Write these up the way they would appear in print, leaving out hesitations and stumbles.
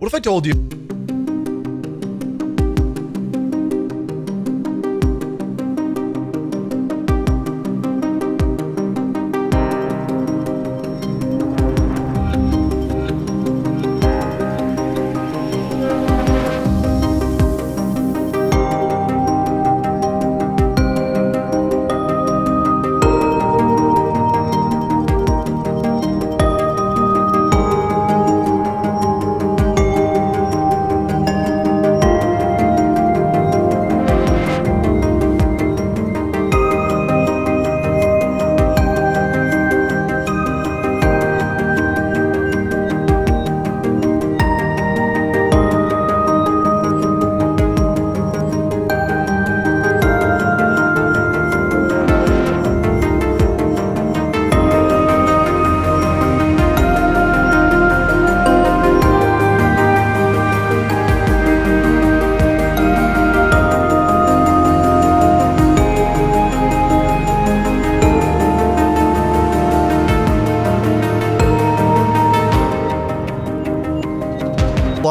What if I told you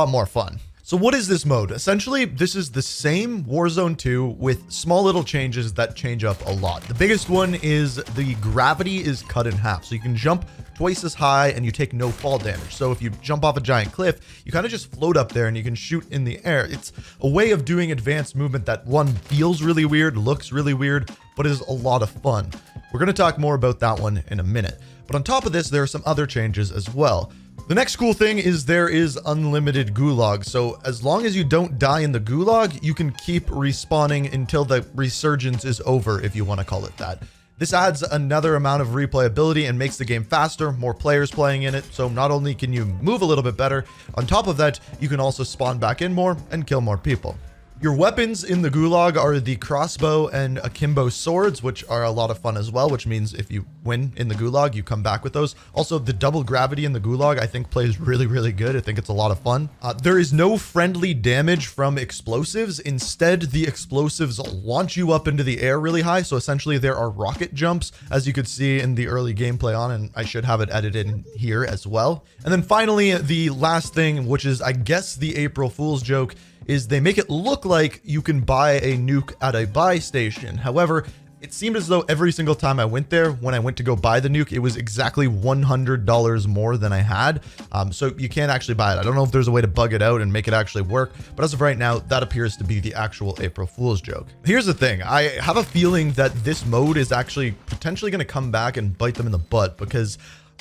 lot more fun. So what is this mode? Essentially, this is the same Warzone 2 with small little changes that change up a lot. The biggest one is the gravity is cut in half. So you can jump twice as high and you take no fall damage. So if you jump off a giant cliff, you kind of just float up there and you can shoot in the air. It's a way of doing advanced movement that one feels really weird, looks really weird, but is a lot of fun. We're going to talk more about that one in a minute. But on top of this, there are some other changes as well. The next cool thing is there is unlimited gulag. So as long as you don't die in the gulag, you can keep respawning until the resurgence is over, if you want to call it that. This adds another amount of replayability and makes the game faster, more players playing in it. So not only can you move a little bit better, on top of that, you can also spawn back in more and kill more people. Your weapons in the gulag are the crossbow and akimbo swords, which are a lot of fun as well, which means if you win in the gulag, you come back with those. Also, the double gravity in the gulag, I think plays really, really good. I think it's a lot of fun. There is no friendly damage from explosives. Instead, the explosives launch you up into the air really high. So essentially there are rocket jumps, as you could see in the early gameplay on, and I should have it edited in here as well. And then finally, the last thing, which is, I guess, the April Fool's joke, is they make it look like you can buy a nuke at a buy station. However, it seemed as though every single time I went there, when I went to go buy the nuke, it was exactly $100 more than I had. So you can't actually buy it. I don't know if there's a way to bug it out and make it actually work, but as of right now, that appears to be the actual April Fool's joke. Here's the thing. I have a feeling that this mode is actually potentially going to come back and bite them in the butt, because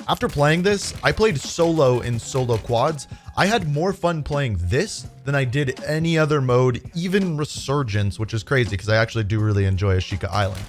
after playing this, I played solo in solo quads. I had more fun playing this than I did any other mode, even Resurgence, which is crazy because I actually do really enjoy Ashika Island.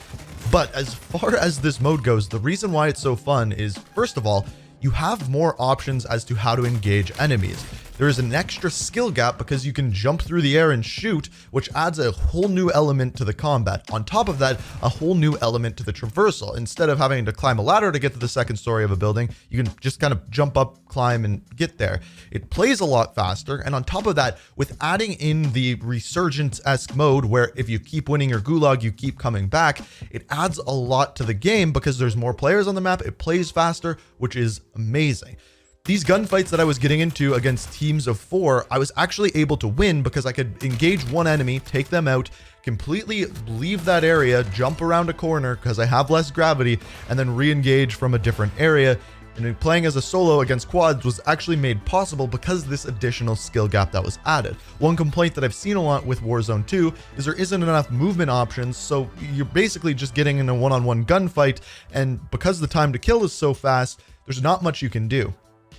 But as far as this mode goes, the reason why it's so fun is, first of all, you have more options as to how to engage enemies. There is an extra skill gap because you can jump through the air and shoot, which adds a whole new element to the combat. On top of that, a whole new element to the traversal. Instead of having to climb a ladder to get to the second story of a building, you can just kind of jump up, climb, and get there. It plays a lot faster, and on top of that, with adding in the Resurgence-esque mode, where if you keep winning your gulag, you keep coming back, it adds a lot to the game because there's more players on the map, it plays faster, which is amazing. These gunfights that I was getting into against teams of 4, I was actually able to win because I could engage one enemy, take them out, completely leave that area, jump around a corner because I have less gravity, and then re-engage from a different area. And playing as a solo against quads was actually made possible because of this additional skill gap that was added. One complaint that I've seen a lot with Warzone 2 is there isn't enough movement options, so you're basically just getting in a one-on-one gunfight, and because the time to kill is so fast, there's not much you can do.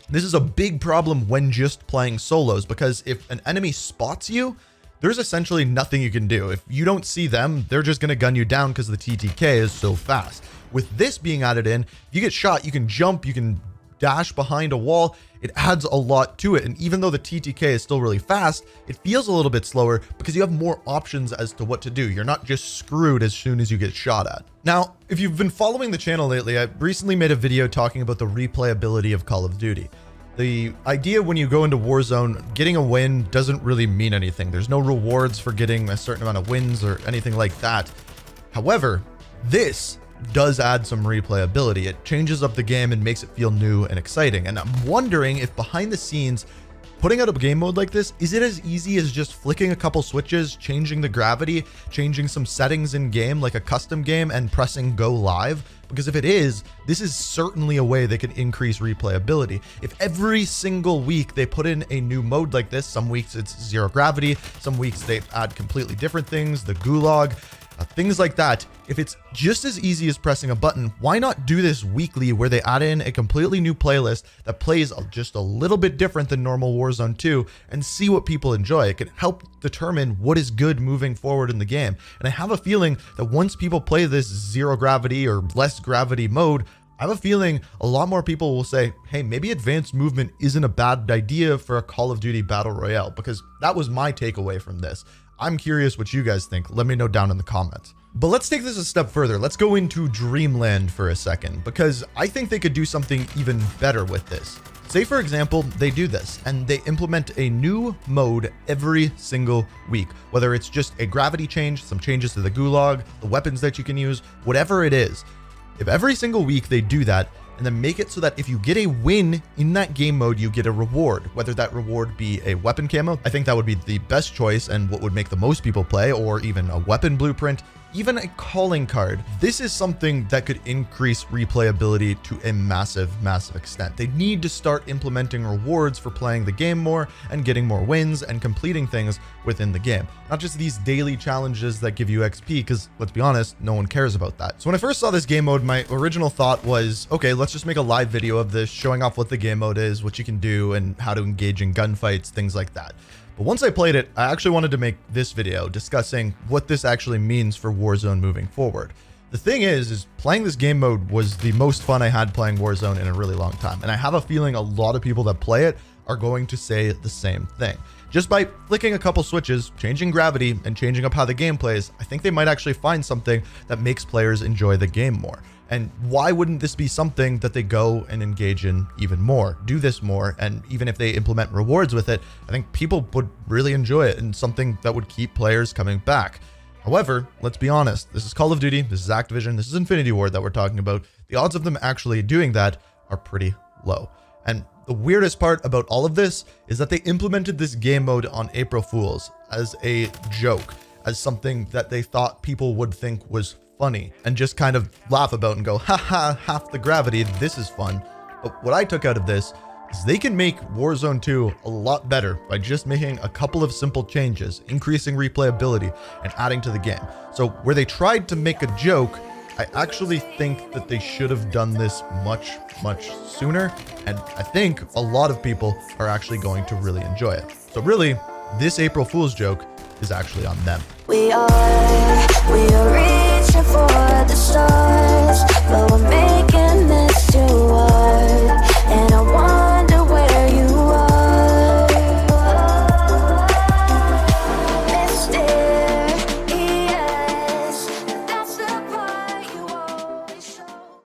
This is a big problem when just playing solos, because if an enemy spots you, there's essentially nothing you can do. If you don't see them, they're just going to gun you down because the TTK is so fast. With this being added in, if you get shot, you can jump, you can dash behind a wall. It adds a lot to it. And even though the TTK is still really fast, it feels a little bit slower because you have more options as to what to do. You're not just screwed as soon as you get shot at. Now, if you've been following the channel lately, I recently made a video talking about the replayability of Call of Duty. The idea when you go into Warzone, getting a win doesn't really mean anything. There's no rewards for getting a certain amount of wins or anything like that. However, this does add some replayability. It changes up the game and makes it feel new and exciting. And I'm wondering if behind the scenes, putting out a game mode like this, is it as easy as just flicking a couple switches, changing the gravity, changing some settings in game like a custom game, and pressing go live? Because if it is, this is certainly a way they can increase replayability. If every single week they put in a new mode like this, some weeks it's zero gravity, some weeks they add completely different things, the gulag, things like that. If it's just as easy as pressing a button, why not do this weekly where they add in a completely new playlist that plays just a little bit different than normal Warzone 2 and see what people enjoy? It can help determine what is good moving forward in the game. And I have a feeling that once people play this zero gravity or less gravity mode, I have a feeling a lot more people will say, hey, maybe advanced movement isn't a bad idea for a Call of Duty Battle Royale, because that was my takeaway from this. I'm curious what you guys think. Let me know down in the comments. But let's take this a step further. Let's go into Dreamland for a second, because I think they could do something even better with this. Say, for example, they do this and they implement a new mode every single week, whether it's just a gravity change, some changes to the gulag, the weapons that you can use, whatever it is. If every single week they do that, and then make it so that if you get a win in that game mode, you get a reward, whether that reward be a weapon camo. I think that would be the best choice and what would make the most people play, or even a weapon blueprint, even a calling card. This is something that could increase replayability to a massive, massive extent. They need to start implementing rewards for playing the game more and getting more wins and completing things within the game. Not just these daily challenges that give you XP, because let's be honest, no one cares about that. So when I first saw this game mode, my original thought was, okay, let's just make a live video of this, showing off what the game mode is, what you can do, and how to engage in gunfights, things like that. But once I played it, I actually wanted to make this video discussing what this actually means for Warzone moving forward. The thing is playing this game mode was the most fun I had playing Warzone in a really long time. And I have a feeling a lot of people that play it are going to say the same thing. Just by flicking a couple switches, changing gravity, and changing up how the game plays, I think they might actually find something that makes players enjoy the game more. And why wouldn't this be something that they go and engage in even more, do this more? And even if they implement rewards with it, I think people would really enjoy it and something that would keep players coming back. However, let's be honest, this is Call of Duty, this is Activision, this is Infinity Ward that we're talking about. The odds of them actually doing that are pretty low. And the weirdest part about all of this is that they implemented this game mode on April Fools as a joke, as something that they thought people would think was funny and just kind of laugh about and go, haha, half the gravity, this is fun. But what I took out of this is they can make Warzone 2 a lot better by just making a couple of simple changes, increasing replayability and adding to the game. So where they tried to make a joke, I actually think that they should have done this much, much sooner. And I think a lot of people are actually going to really enjoy it. So really, this April Fool's joke is actually on them.